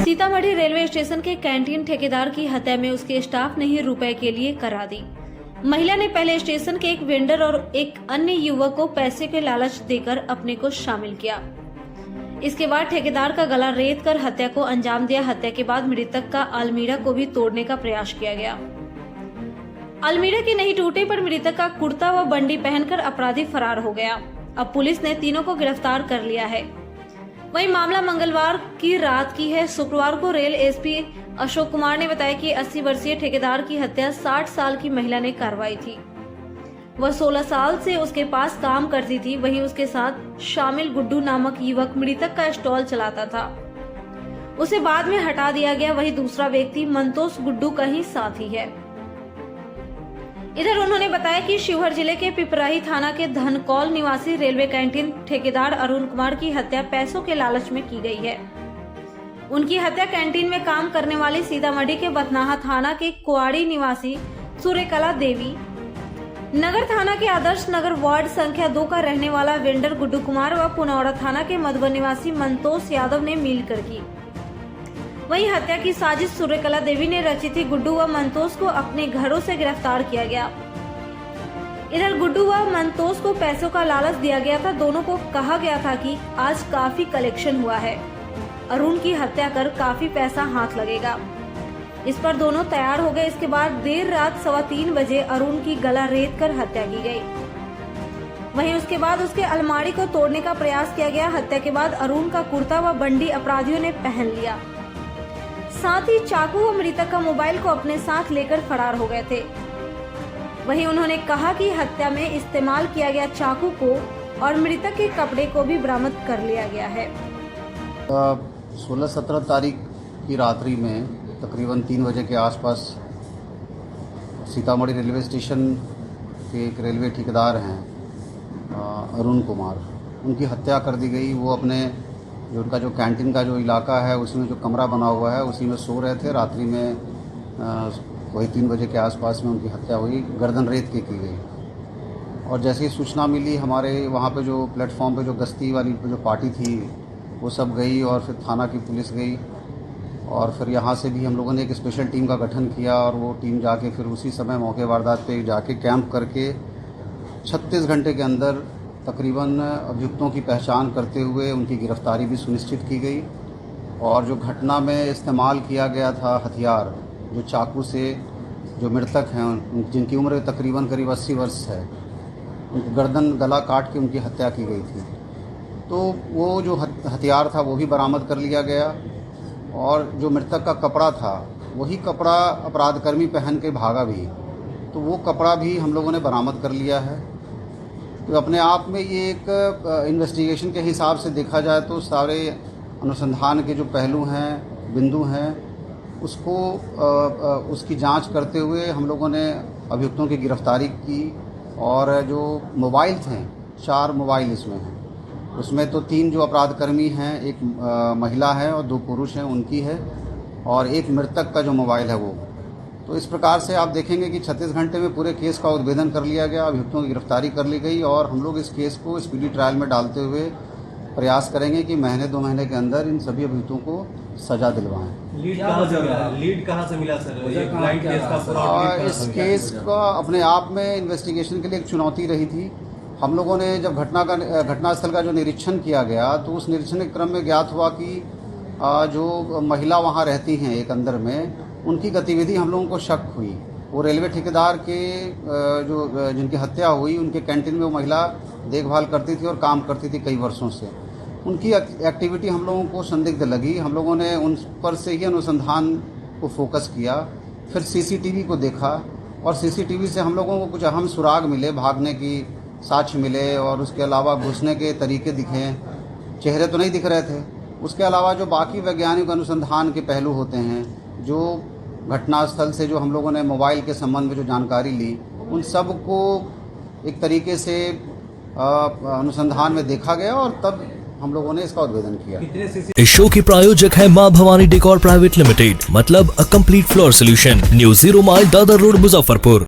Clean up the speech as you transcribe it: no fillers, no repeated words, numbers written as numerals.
Sitamarhi railway station के canteen ठेकेदार की हत्या में उसके स्टाफ ने ही रुपए के लिए करा दी। महिला ने पहले स्टेशन के एक वेंडर और एक अन्य युवक को पैसे के लालच देकर अपने को शामिल किया। इसके बाद ठेकेदार का गला रेत कर हत्या को अंजाम दिया। हत्या के बाद मृतक का अलमीरा को भी तोड़ने का प्रयास किया गया। अलमीरा के नहीं टूटे पर मृतक का कुर्ता व बंडी पहनकर अपराधी फरार हो गया। अब पुलिस ने तीनों को गिरफ्तार कर लिया है। वहीं मामला मंगलवार की रात की है। शुक्रवार को रेल एसपी अशोक कुमार ने बताया कि 80 वर्षीय ठेकेदार की हत्या 60 साल की महिला ने करवाई थी। वह 16 साल से उसके पास काम करती थी। वहीं उसके साथ शामिल गुड्डू नामक युवक मृतक का स्टॉल चलाता था। उसे बाद में हटा दिया गया। वहीं दूसरा व्यक्ति मंतोष गुड्डू का ही साथी है। इधर उन्होंने बताया कि शिवहर जिले के पिपराही थाना के धनकौल निवासी रेलवे कैंटीन ठेकेदार अरुण कुमार की हत्या पैसों के लालच में की गई है। उनकी हत्या कैंटीन में काम करने वाली सीतामढ़ी के बथनाहा थाना के कुआड़ी निवासी सूर्यकला देवी, नगर थाना के आदर्श नगर वार्ड संख्या 2 का रहने वाला वेंडर गुड्डू कुमार व पुनौरा थाना के मधुबन निवासी मंतोष यादव ने मिलकर की। वहीं हत्या की साजिश सूर्यकला देवी ने रची थी। गुड्डू व मंतोष को अपने घरों से गिरफ्तार किया गया। इधर गुड्डू व मंतोष को पैसों का लालच दिया गया था। दोनों को कहा गया था कि आज काफी कलेक्शन हुआ है, अरुण की हत्या कर काफी पैसा हाथ लगेगा। इस पर दोनों तैयार हो गए। इसके बाद देर रात 3:15 बजे अरुण की गला रेत कर हत्या की गई। वहीं उसके बाद उसके अलमारी को तोड़ने का प्रयास किया गया। हत्या के बाद अरुण का कुर्ता व बंडी अपराधियों ने पहन लिया। साथ ही चाकू व मृतक का मोबाइल को अपने साथ लेकर फरार हो गए थे। वहीं उन्होंने कहा कि हत्या में इस्तेमाल किया गया चाकू को और मृतक के कपड़े को भी बरामद कर लिया गया है। 16-17 तारीख की रात्रि में तकरीबन 3 बजे के आसपास सीतामढ़ी रेलवे स्टेशन के एक रेलवे ठेकेदार हैं अरुण कुमार, उनकी हत्या कर दी गई। वो अपने जो उनका जो कैंटीन का जो इलाका है उसमें जो कमरा बना हुआ है उसी में सो रहे थे। रात्रि में वही 3 बजे के आसपास में उनकी हत्या हुई, गर्दन रेत की गई। और जैसे ही सूचना मिली, हमारे वहाँ पे जो प्लेटफॉर्म पे जो गश्ती वाली जो पार्टी थी वो सब गई और फिर थाना की पुलिस गई और फिर यहाँ से भी हम लोगों ने एक स्पेशल टीम का गठन किया और वो टीम जाके फिर उसी समय मौके वारदात पे जाके कैंप करके 36 घंटे के अंदर तकरीबन अभियुक्तों की पहचान करते हुए उनकी गिरफ्तारी भी सुनिश्चित की गई। और जो घटना में इस्तेमाल किया गया था हथियार, जो चाकू से जो मृतक हैं जिनकी उम्र तकरीबन करीब 80 वर्ष है, उनकी गर्दन गला काट के उनकी हत्या की गई थी। तो वो जो हथियार था वो भी बरामद कर लिया गया और जो मृतक का कपड़ा था वही कपड़ा अपराधकर्मी पहन के भागा भी, तो वो कपड़ा भी हम लोगों ने बरामद कर लिया है। तो अपने आप में ये एक इन्वेस्टिगेशन के हिसाब से देखा जाए तो सारे अनुसंधान के जो पहलू हैं, बिंदु हैं, उसको उसकी जांच करते हुए हम लोगों ने अभियुक्तों की गिरफ्तारी की। और जो मोबाइल थे, 4 मोबाइल इसमें हैं। उसमें तो 3 जो अपराधकर्मी हैं, एक महिला है और 2 पुरुष हैं, उनकी है, और एक मृतक का जो मोबाइल है वो। तो इस प्रकार से आप देखेंगे कि 36 घंटे में पूरे केस का उद्भेदन कर लिया गया, अभियुक्तों की गिरफ्तारी कर ली गई और हम लोग इस केस को स्पीडी ट्रायल में डालते हुए प्रयास करेंगे कि महीने 2 महीने के अंदर इन सभी अभियुक्तों को सजा दिलवाएं। लीड कहाँ से मिला सर? ये क्लाइंट केस का इस केस का अपने आप में इन्वेस्टिगेशन के लिए एक चुनौती रही थी। हम लोगों ने जब घटनास्थल का जो निरीक्षण किया गया तो उस निरीक्षण के क्रम में ज्ञात हुआ कि जो महिला वहाँ रहती हैं एक अंदर में, उनकी गतिविधि हम लोगों को शक हुई। वो रेलवे ठेकेदार के जिनकी हत्या हुई, उनके कैंटीन में वो महिला देखभाल करती थी और काम करती थी कई वर्षों से। उनकी एक्टिविटी हम लोगों को संदिग्ध लगी। हम लोगों ने उन पर से ही अनुसंधान को फोकस किया। फिर सीसीटीवी को देखा और सीसीटीवी से हम लोगों को कुछ अहम सुराग मिले, भागने की साक्ष्य मिले और उसके अलावा घुसने के तरीके दिखे। चेहरे तो नहीं दिख रहे थे। उसके अलावा जो बाकी वैज्ञानिक अनुसंधान के पहलू होते हैं, जो घटनास्थल से जो हम लोगों ने मोबाइल के संबंध में जो जानकारी ली, उन सब को एक तरीके से अनुसंधान में देखा गया और तब हम लोगों ने इसका उद्भेदन किया। इस शो के प्रायोजक है मां भवानी डेकोर प्राइवेट लिमिटेड, मतलब a complete floor solution, new 0 mile Dadar road, Muzaffarpur.